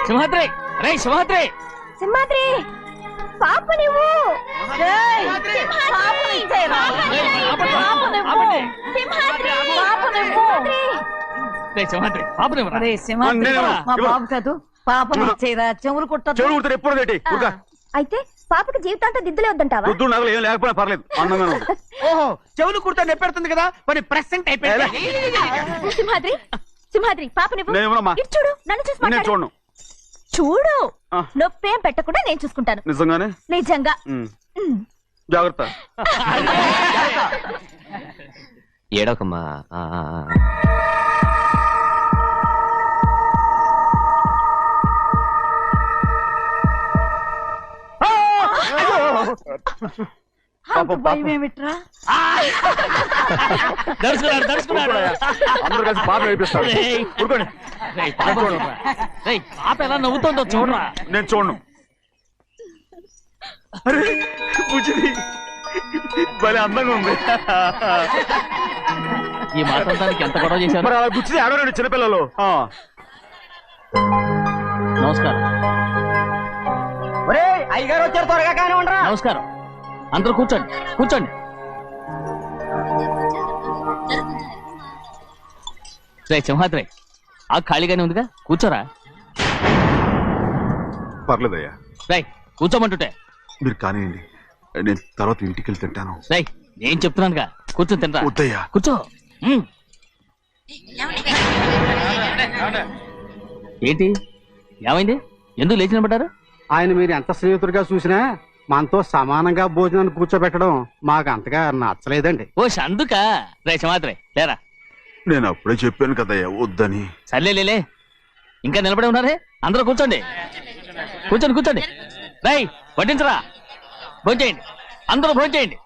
సింహాద్రి రే సింహాద్రి సింహాద్రి పాప నువ్వు సింహాద్రి పాపని మా బాబు కాదు పాపని ఇచ్చేరా చెవులు కుట్ట ఎప్పుడు అయితే పాపకి జీవితాంతం దిద్దులే వద్దంటావా ఏం లేకపోయినా పర్లేదు ఓహో చెవులు కుర్తా నెప్పెడుతుంది కదా మరి ప్రెసెంట్ అయిపోయింది. సింహాద్రి సింహాద్రి పాపని చూడు నన్ను చూసి మాట్లాడు. చూడను చూడు నొప్పేం పెట్టకుండా నేను చూసుకుంటాను. నిజంగానే నిజంగా జాగ్రత్త. ఏడోకమ్మా. భయమేమిట్రా అందరూ కలిసి పాప నడిపిస్తారు. పాప ఎలా నవ్వుతుందో చూడరా. నేను చూడను. అరే బుజ్జిది భలే అందంగా ఉంది. ఈ మాట్లాడడానికి ఎంత గొడవ చేశారు. మరి అలా బుజ్జిది ఆడరండి చిన్నపిల్లలు. నమస్కారం. అయ్యగారు వచ్చారు త్వరగా కానీ ఉండరా. నమస్కారం. అందరూ కూర్చోండి కూర్చోండి. రే సింహాద్రి ఆ ఖాళీగానే ఉందిగా కూర్చోరా. పర్లేదయ్యా. రై కూర్చోమంటుంటే. మీరు కానివ్వండి, నేను తర్వాత ఇంటికి వెళ్ళి తింటాను. రై నేను చెప్తున్నానుగా కూర్చొని తింటా. వద్దయ్యా. కూర్చో. ఏంటి ఏమైంది ఎందుకు లేచి నిలబడ్డారు. ఆయన మీరు ఎంత స్నేహితుడిగా చూసినా మనతో సమానంగా భోజనాన్ని కూర్చోబెట్టడం మాకు అంతగా నచ్చలేదండి. ఓ అందుక రే సింహాద్రి లేరా. నేను అప్పుడే చెప్పాను కదయ్యా వద్దని. సర్లేలే ఇంకా నిలబడి ఉన్నారే. అందరూ కూర్చోండి కూర్చోండి కూర్చోండి. రై వడ్డించరా. భోంచేయండి అందరూ భోంచేయండి.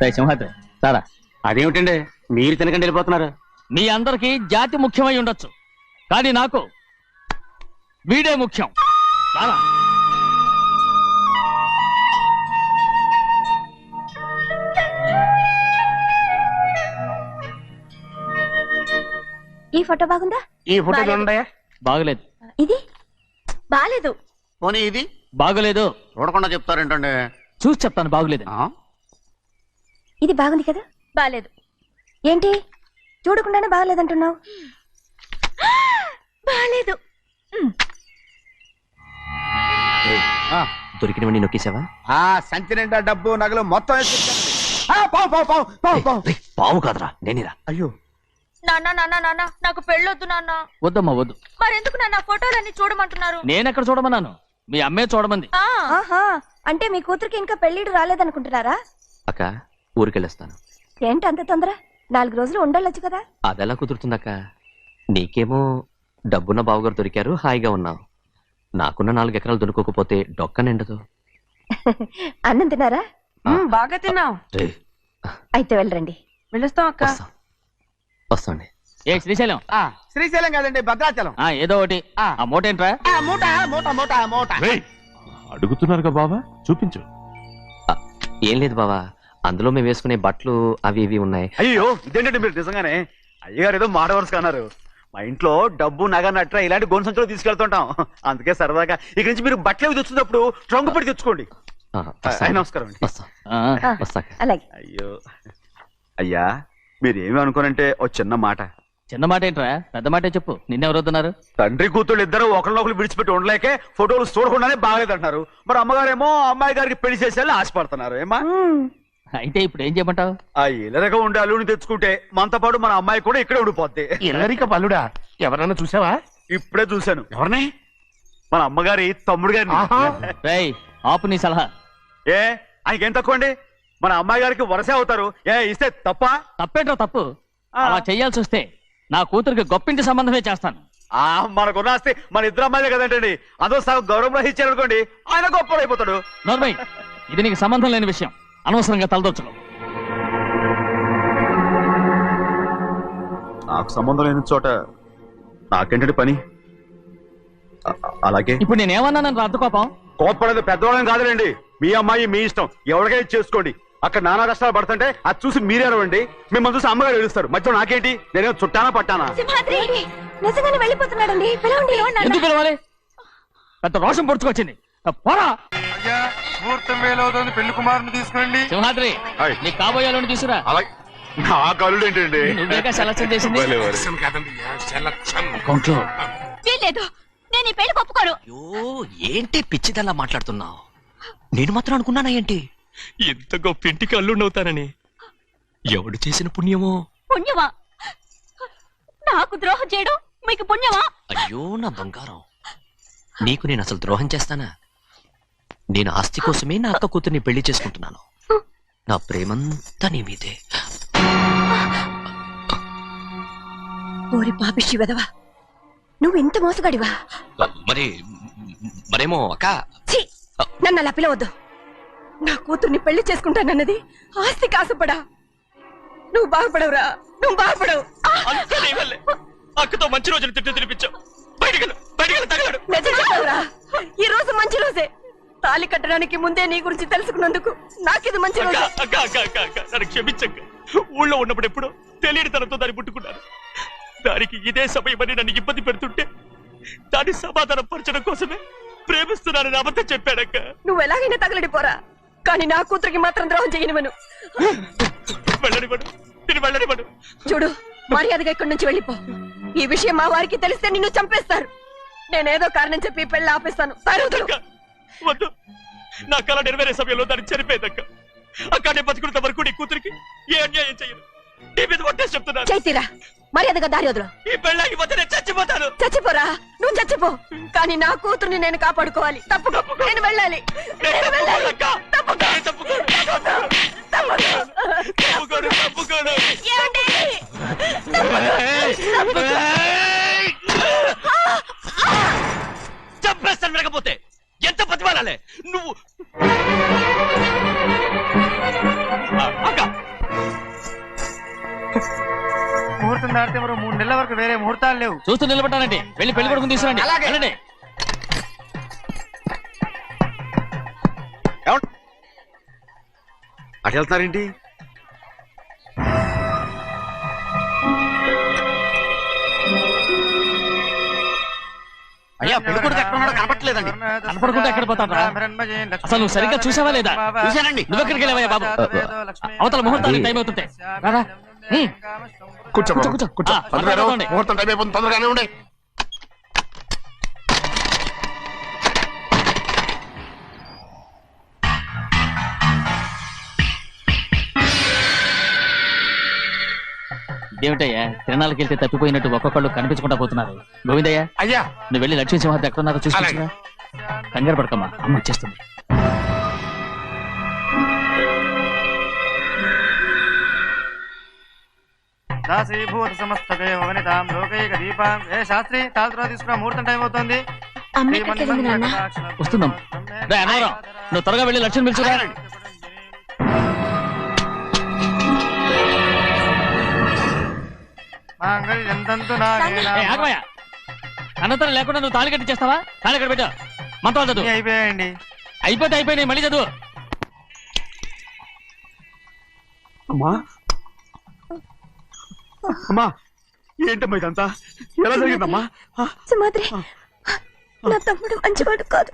రై సింహాద్రి సారా. అదేమిటండి మీరు తినకండి వెళ్ళిపోతున్నారు. మీ అందరికీ జాతి ముఖ్యమై ఉండొచ్చు కానీ నాకు వీడే ముఖ్యం. సారా ఈ ఫోటో బాగుందా. ఈ ఫోటో చూడండి. బాగలేదు. ఇది బాలేదు. పోనీ ఇది బాగలేదు. చూడకుండా చెప్తారేంటండి. చూసి చెప్తాను బాగలేదు. ఇది బాగుంది కదా. బాలేదు. ఏంటి చూడకుండానే బాగలేదంటున్నావు. బాలేదు. దొరికినవన్నీ నొక్కేసావా. సంచి నిండా డబ్బు నగలు మొత్తం పావు కాదురా నేనేరా. అయ్యో నాన్న నాన్న నాన్న నాకు పెళ్ళొద్దు నాన్న. వద్దమ్మా వద్దు. మరెందుకు నాన్న ఫోటోలన్నీ చూడమంటున్నారు. నేనెక్కడ చూడమన్నాను మీ అమ్మే చూడమంది. అంటే మీ కూతురికి ఇంకా పెళ్లిడు రాలేదనుకుంటున్నారా. అక్క ఊరికెళ్ళొస్తాను. ఏంటి అంత తొందర. 4 రోజులు ఉండొచ్చు కదా. అదెలా కుదురుతుందక్క. నీకేమో డబ్బున్న బావగారు దొరికారు హాయిగా ఉన్నావు. నాకున్న 4 ఎకరాలు దొరకకపోతే డొక్క నిండదు. అన్నం తిన్నారా. బాగా తిన్నావు. అయితే వెళ్ళరండి. వెళ్ళొస్తాం అక్క. వస్తాండి. ఏ శ్రీశైలం. శ్రీశైలం కాదండి భద్రాచలం. ఏదో ఒకటి. ఆ మూట ఏంట్రా. మూట మూట మూట మూట. అడుగుతున్నారు బాబా చూపించు. ఏం లేదు బావా, అందులో మేము వేసుకునే బట్టలు అవి ఇవి ఉన్నాయి. అయ్యో ఇదేంటంటే మీరు నిజంగానే అయ్యగారు ఏదో మాట వరుస అన్నారు. మా ఇంట్లో డబ్బు నగ నట్ర ఇలాంటి గోను సంచులు తీసుకెళ్తుంటాం. అందుకే సరదాగా ఇక్కడి నుంచి మీరు బట్టలు అవి తెచ్చుకున్నప్పుడు ట్రంకు పెట్టి తెచ్చుకోండి. నమస్కారం అండి. అలాగే. అయ్యో అయ్యా మీరేమి అనుకోనంటే ఓ చిన్న మాట. చిన్న మాట ఏంట్రా పెద్ద మాటే చెప్పు. నిన్నెవరొద్దున్నారు. తండ్రి కూతుళ్ళు ఇద్దరు ఒకరినొకరు విడిచిపెట్టి ఉండలేకే ఫోటోలు చూడకుండానే బాగలేదంటున్నారు. మరి అమ్మగారేమో అమ్మాయి గారికి పెళ్లి చేసేయాలని ఆశపడుతున్నారు. ఏమా అయితే ఇప్పుడు ఏం చేయమంటావు. ఆ ఇల్లరిక ఉండే అల్లుని తెచ్చుకుంటే మనతో పాటు మన అమ్మాయి కూడా ఇక్కడే ఉండిపోద్ది. ఇల్లరిక పల్లుడా ఎవరన్నా చూసావా. ఇప్పుడే చూశాను. ఎవరిని. మన అమ్మగారి తమ్ముడు గారిని. రేయ్ ఆపు నీ సలహా. ఏ ఆయనకేం తక్కువ అండి. మన అమ్మాయి గారికి వరసే అవుతారు. ఏ ఇస్తే తప్ప. తప్పేంట్రా తప్పు. అలా చెయ్యాల్సి వస్తే నా కూతురికి గొప్పింటి సంబంధమే చేస్తాను. మనకున్న ఆస్తి మన ఇద్దరు అమ్మాయిలే కదంటండి. అదో సగం గౌరవం ఇచ్చారు అనుకోండి ఆయన గొప్పడు అయిపోతాడు. నోర్మై ఇది నీకు సంబంధం లేని విషయం. అనవసరంగా తలదొచ్చుకో. నాకు సంబంధం లేని చోట నాకేంటండి పని. అలాగే ఇప్పుడు నేనేమన్నానని రద్దు కోపం. కోప్పడేది పెద్దవాళ్ళని కాదులేండి. మీ అమ్మాయి మీ ఇష్టం. ఎవరికైనా చేసుకోండి. అక్కడ నానా కష్టాలు పడుతుంటే అది చూసి మీరే అరవండి, మిమ్మల్ని చూసి అమ్మగారు ఏడుస్తారు. మధ్యలో నాకేంటి? నేనేం చుట్టానా పట్టానా? సింహాద్రి నిజంగానే వెళ్ళిపోతున్నాడండి. పిలవండి. ఎందుకు పిలవాలి? పెద్ద రోషం పొడుచుకొచ్చింది. పోరా ముహూర్తం వేలవుతుంది, పెళ్లి కుమారుని తీసుకురండి. సింహాద్రి ఆయ్. నీ కాబోయేలోని తీసురా. అలాగే నా కలుడు ఏంటండి? నువ్వేగా సెలక్షన్ చేసింది. అకౌంట్లో వీల్లేదు, నేను ఈ పెళ్లి ఒప్పుకోను. అయ్యో ఏంటి పిచ్చిదల్లా మాట్లాడుతున్నావు? నేను మాత్రం అనుకున్నానా ఏంటి ఎంత గొప్ప ఇంటికి అల్లుండవుతానని? ఎవడు చేసిన పుణ్యమో? పుణ్యమా? నాకు ద్రోహం చేయడం మీకు పుణ్యమా? అయ్యో నా బంగారం, నీకు నేను అసలు ద్రోహం చేస్తానా? నేను ఆస్తి కోసమే నా అక్క కూతుర్ని పెళ్లి చేసుకుంటున్నాను. నా ప్రేమంతా నీ మీదే. ఓరి పాపిష్టి వెదవా, నువ్వు ఇంత మోసగాడివా? మరేమో అక్క. ఛీ, నన్ను అలా పిలవద్దు. నా కూతుర్ని పెళ్లి చేసుకుంటానన్నది ఆస్తి కాసపడా. నువ్వు బాగుపడవురా, నువ్వు బాగుపడవు. అక్కతో మంచి రోజులు తిట్టు తినిపించావు. తగలడు. నిజం చెప్పవురా, ఈ రోజు మంచి రోజే. తాళి కట్టడానికి ముందే నీ గురించి తెలుసుకున్నందుకు నాకిది మంచి రోజు. నన్ను క్షమించక్క. ఊళ్ళో ఉన్నప్పుడు ఎప్పుడో తెలియని తనతో దాన్ని పుట్టుకున్నాను. దానికి ఇదే సమయమని నన్ను ఇబ్బంది పెడుతుంటే దాన్ని సమాధానం పరచడం కోసమే ప్రేమిస్తున్నానని అబద్ధం చెప్పానక్క. నువ్వు ఎలాగైనా తగలడిపోరా, కానీ నా కూతురికి మాత్రం ద్రోహం చేయనివను. వెళ్ళనివ్వడు, నేను వెళ్ళనివ్వడు. చూడు, మర్యాదగా ఇక్కడి నుంచి వెళ్ళిపో. ఈ విషయం మా వారికి తెలిస్తే నిన్ను చంపేస్తారు. నేనేదో కారణం చెప్పి పెళ్లి ఆపేస్తాను. అక్క, వద్దు. నా కళ నెరవేరే సమయంలో దాన్ని చనిపోయేదక్క. అక్కడే బతుకున్నంత వరకు నీ కూతురికి ఏ అన్యాయం చేయను. నీ మీద ఒట్టేసి చెప్తున్నాను. చైతీరా, మర్యాదగా దారి వదులు. ఈ పెళ్ళాకి పోతే నేను చచ్చిపోతాను. చచ్చిపోరా, నువ్వు చచ్చిపో, కానీ నా కూతుర్ని నేను కాపాడుకోవాలి. తప్పుకో, నేను వెళ్ళాలి. నేను వెళ్ళాలి. తప్పుకో. ఏమండి? చంపేస్తాను. వినకపోతే ఎంత బతిమాలాలే నువ్వు? అక్క, ముహూర్తం దాటితే మరో 3 నెలల వరకు వేరే ముహూర్తాలు లేవు. చూస్తూ నిలబడ్డానండి. వెళ్ళి పెళ్లి కొడుకుని తీసుకురండి. వెళ్ళండి. అటు వెళ్తున్నారేంటి? అయ్యా, పెళ్లి కొడుకు ఎక్కడ ఉన్నాడో కనపట్లేదండి. కనపడకుండా ఎక్కడ పోతాడ్రా? అసలు నువ్వు సరిగ్గా చూసావా లేదా? చూశానండి. నువ్వెక్కడికి వెళ్ళావయ్యా బాబు? అవతల ముహూర్తానికి టైం అవుతుంటే రారా. కూర్చో కూర్చో, కూర్చో. ముహూర్తం టైం అయిపోతుంది, తొందరగానే ఉండే. ఇదేమిటయ్యా, తిరణాలకు వెళ్తే తప్పిపోయినట్టు ఒక్కొక్కళ్ళు కనిపించకుండా పోతున్నారు. గోవిందయ్య, అయ్యా నువ్వు వెళ్ళి లక్ష్మీ సింహాద్రి ఎక్కడ ఉన్నారో చూసుకుంటున్నా. కంగారు పడకమ్మా, అమ్మ వచ్చేస్తుంది. దాసీభూత సమస్తతే వనితాం లోకైక దీపాం. ఏ శాస్త్రి, తాళ తీసుకురా, ముహూర్తం టైం అవుతుంది. వస్తుందమ్మ. రే అన్నవరం, నువ్వు త్వరగా వెళ్ళి లక్ష్మి పిలుచురా. అన్నతరం లేకుండా నువ్వు తాళి కట్టి చేస్తావా? తాళి కట్టి పెట్టా. మంత్రాలు చదువు. అయిపోయాయండి. అయిపోతే అయిపోయినాయి, మళ్ళీ చదువు. అమ్మా, అమ్మా, ఏంటమ్మా ఇదంతా? ఎలా జరిగిందమ్మా? సింహాద్రి, నా తమ్ముడు మంచివాడు కాదు.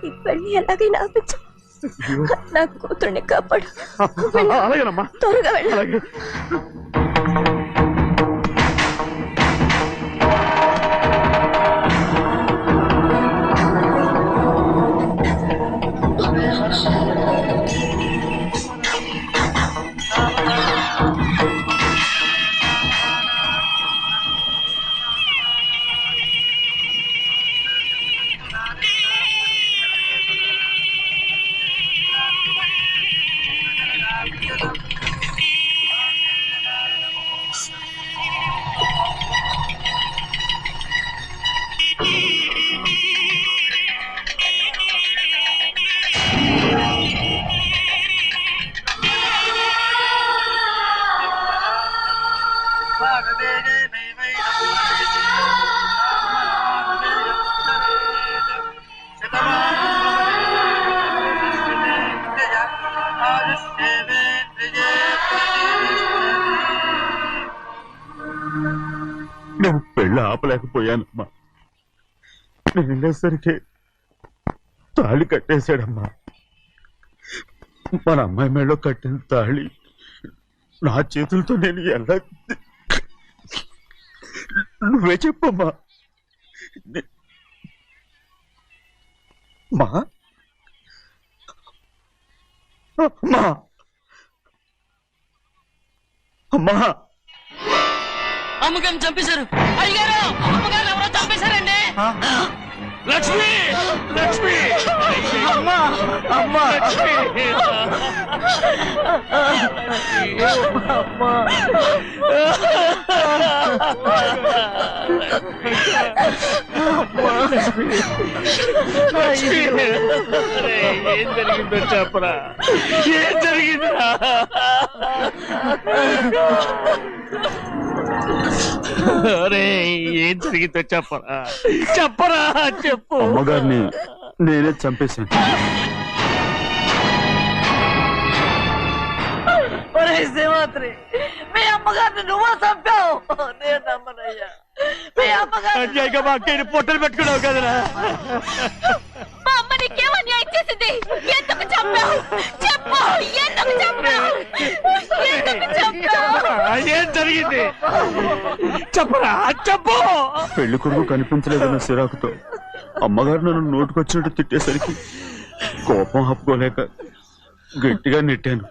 ఈ పెళ్లి ఎలాగైనా ఆపించు. నా కూతుర్ని కాపాడు. అలాగేనమ్మా, త్వరగా వెళ్ళ. అలాగే. కళ్ళు ఆపలేకపోయానమ్మా. నేను వెళ్ళేసరికి తాళి కట్టేశాడమ్మా. మన అమ్మాయి మేడలో కట్టిన తాళి నా చేతులతో నేను ఎలా... నువ్వే చెప్పమ్మా. మా అమ్మా అమ్మా అమ్మగారిని చంపేశారు. అయ్యారు, అమ్మగారు ఎవరో చంపేశారండి. లక్ష్మి, లక్ష్మి, అమ్మా, అమ్మా, ఏం జరిగిందో చెప్పరా? ఏం జరిగిందిరా? అరే ఏం జరిగిందో చెప్పరా? చెప్పరా, చెప్పు. అమ్మగారిని నేనే చంపేశాను. శ్రీమాత్రి, మీ అమ్మగారిని నువ్వు చంపావు. నేను నమ్మనయ్యా. మీ అమ్మగారు మా అక్కని పొట్టలు పెట్టుకున్నావు కదరా. మా అమ్మ నీకేం అన్యాయం చేసింది? ఎందుకు చంపావు? చెప్పు, ఎందుకు చంపావు? ఎందుకు చంపావు? ఏం జరిగింది చెప్పరా, చెప్పు. పెళ్లి కొడుకు కనిపించలేదన్న సిరాకుతో అమ్మగారు నన్ను నోటుకొచ్చినట్టు తిట్టేసరికి కోపం ఆపుకోలేక గట్టిగా నెట్టాను.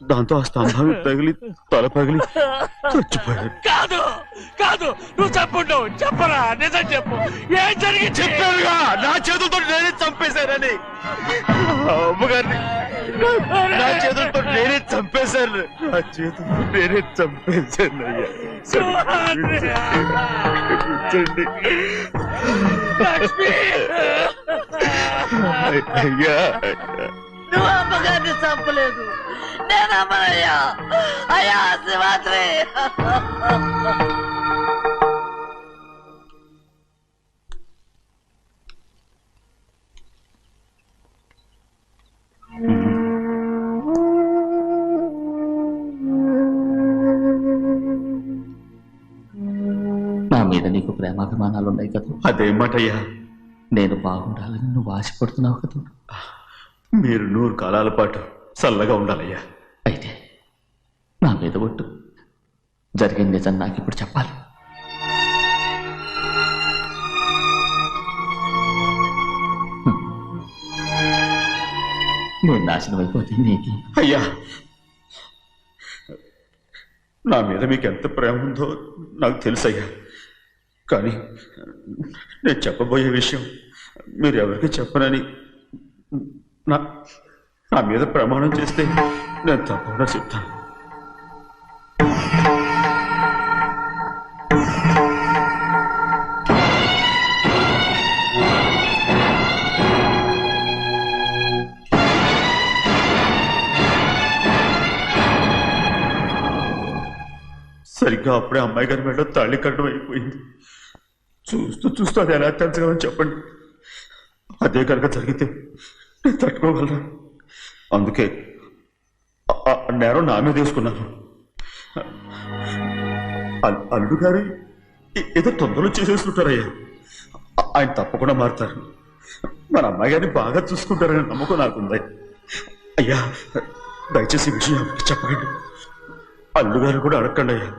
దాంతో ఆ స్తంభానికి తగిలి తల పగిలి చచ్చిపోయాడు. కాదు కాదు, నువ్వు చెప్పుండవు. చెప్పరా, నిజం చెప్పు. ఏం జరిగింది? చెప్పానుగా, నా చేతులతో నేనే చంపేశానని. అమ్మగారిని నా చేతులతో నేనే చంపేశాను. నా చేతులతో నేనే చంపేశాను. అయ్యా కూర్చోండి. అయ్యా నువ్వు అమ్మగారిని చంపలేదు. నేను అమ్మనయ్యా. అయ్యా శ్రీమాత్రి. నా మీద నీకు ప్రేమాభిమానాలున్నాయి కదా. అదేమాటయ్యా, నేను బాగుండాలని నువ్వు ఆశపడుతున్నావు కదా. మీరు 100 కాలాల పాటు చల్లగా ఉండాలయ్యా. అయితే నా మీద ఒట్టు. జరిగిన నిజం నాకు ఇప్పుడు చెప్పాలి. నేను నాశనం అయిపోతే నీకు. అయ్యా, నా మీద మీకు ఎంత ప్రేమ ఉందో నాకు తెలుసయ్యా. కానీ నేను చెప్పబోయే విషయం మీరు ఎవరికి చెప్పనని నా మీద ప్రమాణం చేస్తే నేను తప్పకుండా చెప్తాను. సరిగ్గా అప్పుడే అమ్మాయి గారి మెడలో తాళి కట్టడం అయిపోయింది. చూస్తూ చూస్తూ అది ఎలా తెంచగలని చెప్పండి. అదే కనుక జరిగితే నేను తట్టుకోగలను. అందుకే నేరం నా మీద తీసుకున్నాను. అల్లుడు గారు ఏదో తొందరలో చేసేస్తుంటారయ్యా. ఆయన తప్పకుండా మారుతారు. మన అమ్మాయి గారిని బాగా చూసుకుంటారని నమ్మకం నాకుంది. అయ్యా, దయచేసి ఈ విషయం ఎవరికి చెప్పకండి. అల్లుడు గారు కూడా అడగండి అయ్యా.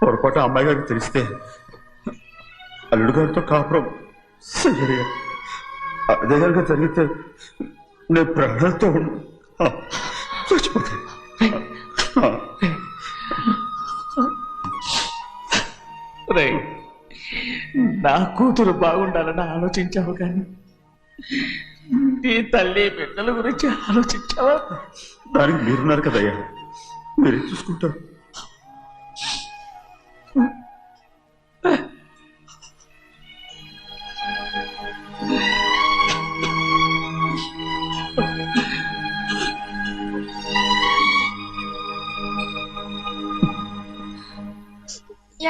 పొరపాటు అమ్మాయి గారికి తెలిస్తే అల్లుడు గారితో కాపురం సరిగా అదే కనుక జరిగితే నేను ప్రాణాలతో చచ్చిపోతాను. నా కూతురు బాగుండాలని ఆలోచించావు కానీ నీ తల్లి బిడ్డల గురించి ఆలోచించావా? దానికి మీరున్నారు కదయ్యా, మీరే చూసుకుంటారు.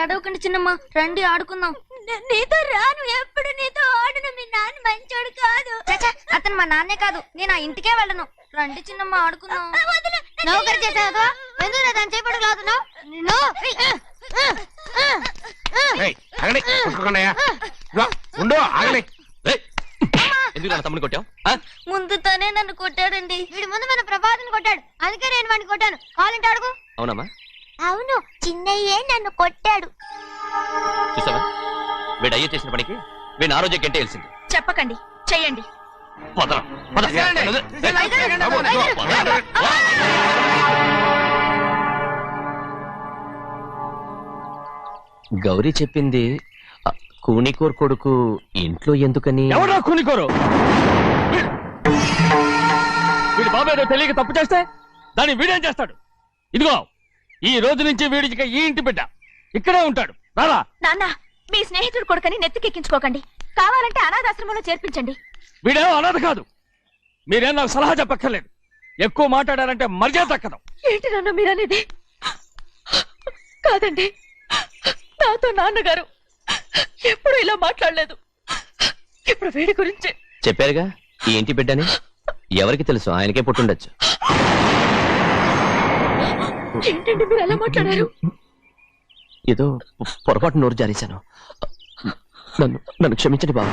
ఏడవకండి చిన్నమ్మ, రండి ఆడుకుందాం. నీతో రాను, ఎప్పుడు నీతో ఆడను. మీ నాన్న మంచోడు కాదు. అతను మా నాన్నే కాదు, నేను ఆ ఇంటికే వెళ్ళను. రండి చిన్నమ్మ ఆడుకుందాం. నౌకరు చేసావు ఎందుకు దాని చేపడు కాదు. ఆగలే కొట్టుకోకండియా ఉండు ఆగలే ఎందుకు నా తమ్ముని కొట్టావు ముందు తనే నన్ను కొట్టాడండి. వీడి ముందు మన ప్రభాతం కొట్టాడు, అందుకే నేను వాడిని కొట్టాను. కావాలంటే అడుగు. అవునమ్మా అవును, చిన్నయ్యే నన్ను కొట్టాడు. చూసావా వీడు అయ్యో చేసిన పనికి వీడిని ఆ రోజే గంటే తెలిసింది. చెప్పకండి, చెయ్యండి. గౌరీ చెప్పింది కూనికోర్ కొడుకు ఇంట్లో ఎందుకని. ఎవరా కూనికోరు? వీడి బాబు ఏదో తెలియక తప్పు చేస్తే దాన్ని వీడేం చేస్తాడు? ఇదిగో ఈ రోజు నుంచి వీడికి ఈ ఇంటి బిడ్డ ఇక్కడే ఉంటాడు. రారా నాన్న, మీ స్నేహితుడు కొడుకని నెత్తికెక్కించుకోకండి. కావాలంటే అనాథాశ్రమంలో చేర్పించండి. వీడేమో అనాథ కాదు. మీరేం నాకు సలహా చెప్పక్కర్లేదు. ఎక్కువ మాట్లాడారంటే మర్యాద దక్కదు. ఏంటి నాన్న మీరనేది? కాదండి, నాతో నాన్నగారు ఎప్పుడు ఇలా మాట్లాడలేదు. ఇప్పుడు వీడి గురించి చెప్పారుగా ఈ ఇంటి బిడ్డని. ఎవరికి తెలుసు, ఆయనకే పుట్టుండొచ్చు. ఏంటండి మీరు ఎలా మాట్లాడారు? ఏదో పొరపాటు నోరు జారేశాను. నన్ను క్షమించండి బాబు.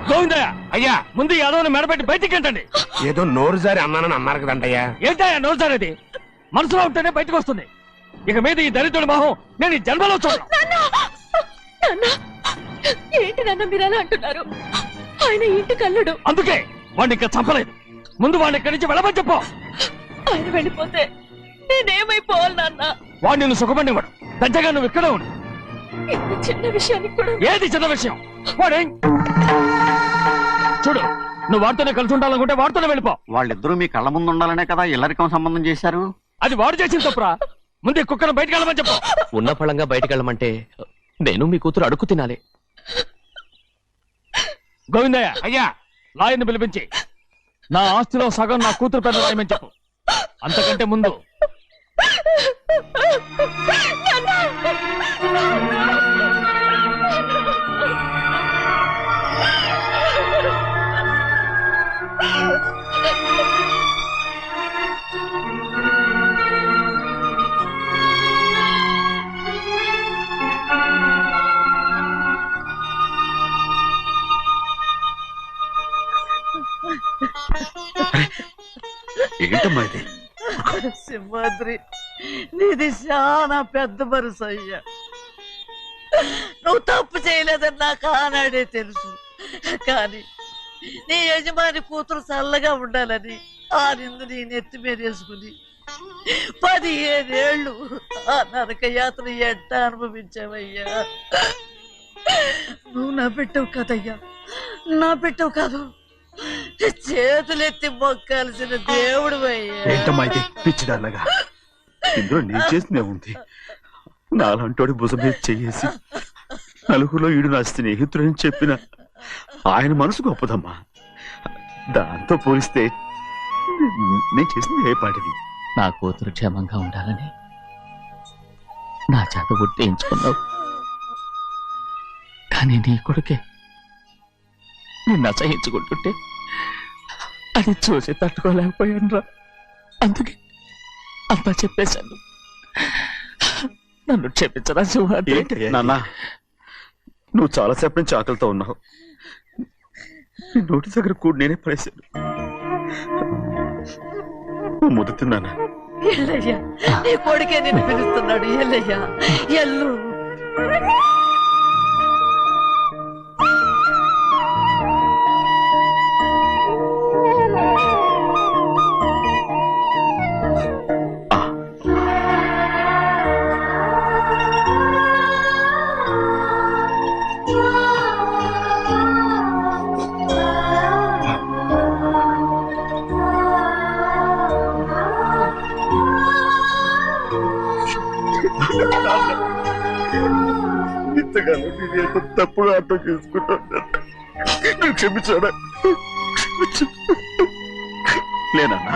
గోవిందయ్య అయ్యా ముందు ఈ అదోని మెడబెట్టి బయటికి ఏంటండి? ఏదో నోరు జారి అన్నానని అన్నారు కదంటయ్యా. ఏంటయ్యా నోరు జారేది? మనసులో ఉంటేనే బయటకు వస్తుంది. ఇక మీద ఈ దరిద్రుడి మొహం నేను ఈ జన్మలో చూడను. ఏంటి నాన్న మీరు ఎలా అంటున్నారు? ఆయన ఇంటి కల్లుడు. అందుకే వాడిని ఇంకా చంపలేదు. ముందు వాడిని ఇక్కడి నుంచి వెళ్ళమని చెప్పు. ఆయన వెళ్ళిపోతే నేనేమైపోవాలి నాన్న? వాడిని నువ్వు సుఖపడివాడు. పెద్దగా నువ్వు ఇక్కడే ఉండు. ఇంత చిన్న విషయానికి కూడా. ఏది చిన్న విషయం? వాడేం చూడు, నువ్వు వాడితోనే కలిసి ఉండాలనుకుంటే వాడితోనే వెళ్ళిపో. వాళ్ళిద్దరూ మీ కళ్ళ ముందు ఉండాలనే కదా ఇల్లరికం సంబంధం చేశారు. అది వాడు చేసిన తప్పురా. ముందు ఈ కుక్కను బయటకు వెళ్ళమని చెప్పు. ఉన్న ఫలంగా బయటకు వెళ్ళమంటే నేను మీ కూతురు అడుక్కు తినాలి. గోవిందయ్య అయ్యా లాయర్ని పిలిపించి నా ఆస్తిలో సగం నా కూతురు పెద్ద రాయమని చెప్పు. అంతకంటే ముందు ఏంటమ్మా ఇది? సింహాద్రి, నీది చాలా పెద్ద మనసు అయ్యా. నువ్వు తప్పు చేయలేదని నాకు ఆనాడే తెలుసు. కానీ నీ యజమాని కూతురు చల్లగా ఉండాలని ఆ నిందు నీ నెత్తి మీద వేసుకుని 15 ఏళ్ళు ఆ నరక యాత్ర ఎట్ట అనుభవించావయ్యా. నువ్వు నా పెట్టవు కదయ్యా, నా పెట్టవు కాదు, చేతులెత్తి మొక్కాల్సిన దేవుడు అయ్యా. ఏంటమ్మా ఇది పిచ్చిదారులాగా? ఇందులో నేను చేసినే ఉంది. నాలంటోడి భుజం మీద చెయ్యేసి నలుగురిలో ఈడు నా స్నేహితుడని చెప్పిన ఆయన మనసు గొప్పదమ్మా. దాంతో పోలిస్తే నేను చేసింది ఏ పాటిది? నా కూతురు క్షేమంగా ఉండాలని నా చేత గుర్తించుకున్నావు. కానీ నీ కొడుకే నిన్ను అసహించుకుంటుంటే అది చూసి తట్టుకోలేకపోయాను రా. అందుకే అంతా చెప్పేశాను. నన్ను క్షమించరా సింహాద్రి. నాన్న, నువ్వు చాలాసేపు నుంచి ఆకలితో ఉన్నావు. నీ నోటి దగ్గర కూడా నేనే పడేశాను. ముద్దు తిన్నానా? ఎల్లయ్యా, నీ కొడుకే నిన్ను పిలుస్తున్నాడు. ఎల్లయ్యా, ఎల్లు. ఇంతకాలం నేను ఎంత తప్పుగా అర్థం చేసుకుంటాను. నువ్వు క్షమించాడా? లేనన్నా.